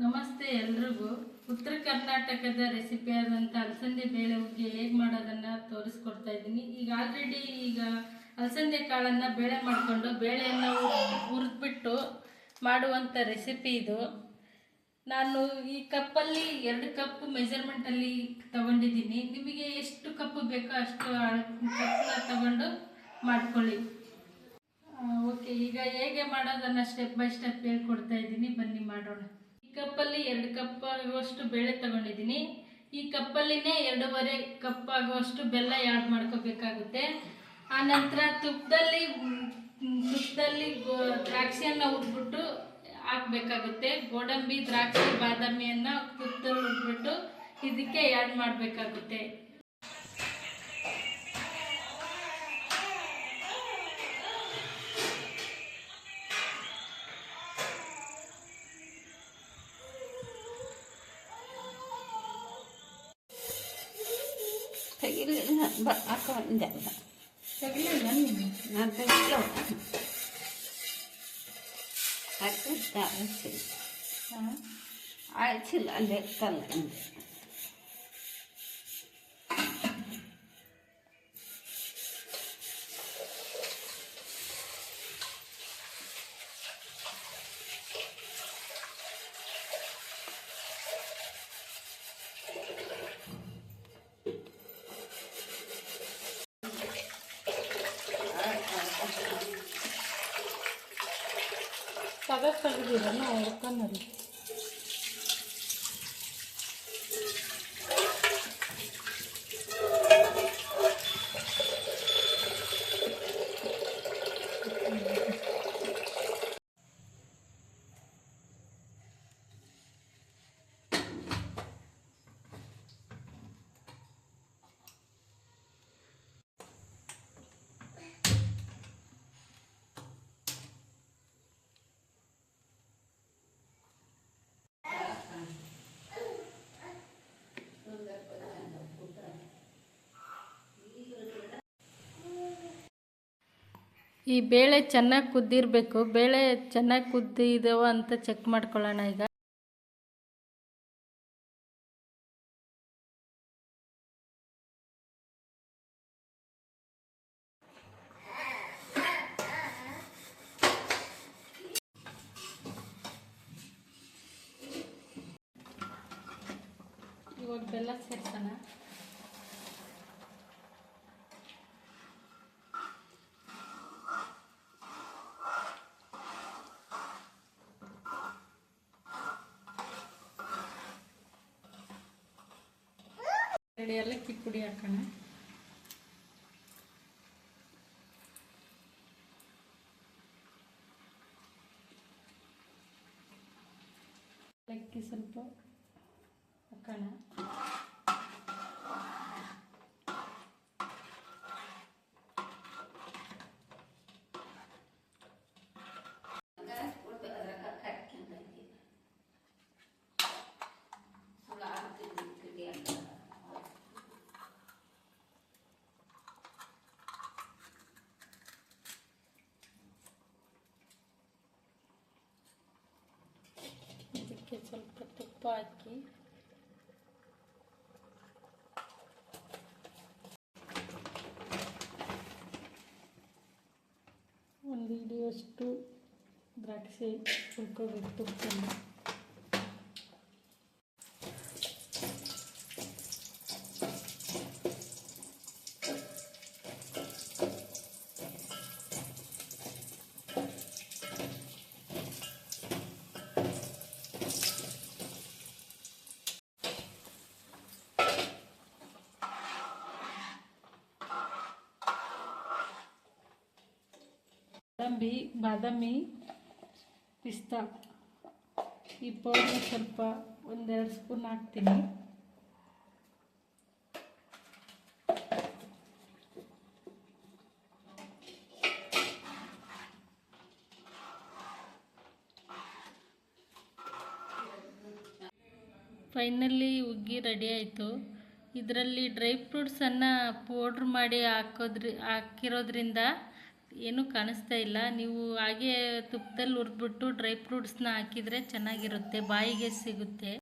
ನಮಸ್ತೆ ಎಲ್ರಿಗೂ. ಉತ್ತರ ಕರ್ನಾಟಕದ ರೆಸಿಪಿ ಆದಂಥ ಅಲಸಂದೆ ಬೇಳೆ ಹುಗ್ಗಿ ಹೇಗೆ ಮಾಡೋದನ್ನು ತೋರಿಸ್ಕೊಡ್ತಾ ಇದ್ದೀನಿ. ಈಗ ಅಲಸಂದೆ ಕಾಳನ್ನು ಬೇಳೆ ಮಾಡಿಕೊಂಡು ಬೇಳೆಯನ್ನು ಹುರಿದ್ಬಿಟ್ಟು ಮಾಡುವಂಥ ರೆಸಿಪಿ ಇದು. ನಾನು ಈ ಕಪ್ಪಲ್ಲಿ 2 ಕಪ್ ಮೆಜರ್ಮೆಂಟಲ್ಲಿ ತಗೊಂಡಿದ್ದೀನಿ. ನಿಮಗೆ ಎಷ್ಟು ಕಪ್ಪು ಬೇಕೋ ಅಷ್ಟು ಕಪ್ಪನ್ನ ತಗೊಂಡು ಮಾಡ್ಕೊಳ್ಳಿ. ಓಕೆ, ಈಗ ಹೇಗೆ ಮಾಡೋದನ್ನು ಸ್ಟೆಪ್ ಬೈ ಸ್ಟೆಪ್ ಹೇಳ್ಕೊಡ್ತಾ ಇದ್ದೀನಿ, ಬನ್ನಿ ಮಾಡೋಣ. ಈ ಕಪ್ಪಲ್ಲಿ 2 ಕಪ್ ಆಗುವಷ್ಟು ಬೇಳೆ ತಗೊಂಡಿದ್ದೀನಿ. ಈ ಕಪ್ಪಲ್ಲಿನೇ 2.5 ಕಪ್ ಆಗುವಷ್ಟು ಬೆಲ್ಲ ಆ್ಯಡ್ ಮಾಡ್ಕೋಬೇಕಾಗುತ್ತೆ. ಆನಂತರ ತುಪ್ಪದಲ್ಲಿ ದ್ರಾಕ್ಷಿಯನ್ನು ಹುರಿದ್ಬಿಟ್ಟು ಹಾಕಬೇಕಾಗುತ್ತೆ. ಗೋಡಂಬಿ, ದ್ರಾಕ್ಷಿ, ಬಾದಾಮಿಯನ್ನು ತುಪ್ಪದಲ್ಲಿ ಹುರಿದ್ಬಿಟ್ಟು ಇದಕ್ಕೆ ಆ್ಯಡ್ ಮಾಡಬೇಕಾಗುತ್ತೆ. ಹಾಕೊಂಡಿಲ್ಲ ತೆಗಿಲಿಲ್ಲ ನಾನು ತೆಗಿಲ್ಲ ಹಾಕಿದ್ದ ಆಯ್ಸಿಲ್ಲ ಅಲ್ಲೇ ಕಲ್ಲ ತೆಗೆದಿರಲ್ಲ ಹುರ್ಕೊಂಡ್ರಿ. ಈ ಬೇಳೆ ಚೆನ್ನಾಗಿ ಕುದ್ದಿರಬೇಕು. ಬೇಳೆ ಚೆನ್ನಾಗಿ ಕುದ್ದಿದೆವು ಅಂತ ಚೆಕ್ ಮಾಡ್ಕೊಳ್ಳೋಣ. ಇವಾಗ ಬೆಲ್ಲ ಸೇರ್ಸೋಣ. ಏಲಕ್ಕಿ ಪುಡಿ ಹಾಕೋಣ. ಏಲಕ್ಕಿ ಸ್ವಲ್ಪ ಹಾಕೋಣ. ಇದಕ್ಕೆ ಸ್ವಲ್ಪ ತುಪ್ಪ ಹಾಕಿ ಒಂದು ಹಿಡಿಯುವಷ್ಟು ದ್ರಾಕ್ಷಿ ಹುರ್ಕೋಬೇಕು ತುಪ್ಪದಲ್ಲಿ. ಬಾದಾಮಿ, ಪಿಸ್ತಾ ಈ ಪೌಡರ್ ಸ್ವಲ್ಪ 1-2 ಸ್ಪೂನ್ ಹಾಕ್ತೀನಿ. ಫೈನಲಿ ಹುಗ್ಗಿ ರೆಡಿ ಆಯಿತು. ಇದರಲ್ಲಿ ಡ್ರೈ ಫ್ರೂಟ್ಸನ್ನು ಪೌಡ್ರ್ ಮಾಡಿ ಹಾಕಿರೋದ್ರಿಂದ ಏನೂ ಕಾಣಿಸ್ತಾ ಇಲ್ಲ. ನೀವು ಹಾಗೆ ತುಪ್ಪದಲ್ಲಿ ಹುರಿದ್ಬಿಟ್ಟು ಡ್ರೈ ಫ್ರೂಟ್ಸ್ನ ಹಾಕಿದರೆ ಚೆನ್ನಾಗಿರುತ್ತೆ, ಬಾಯಿಗೆ ಸಿಗುತ್ತೆ.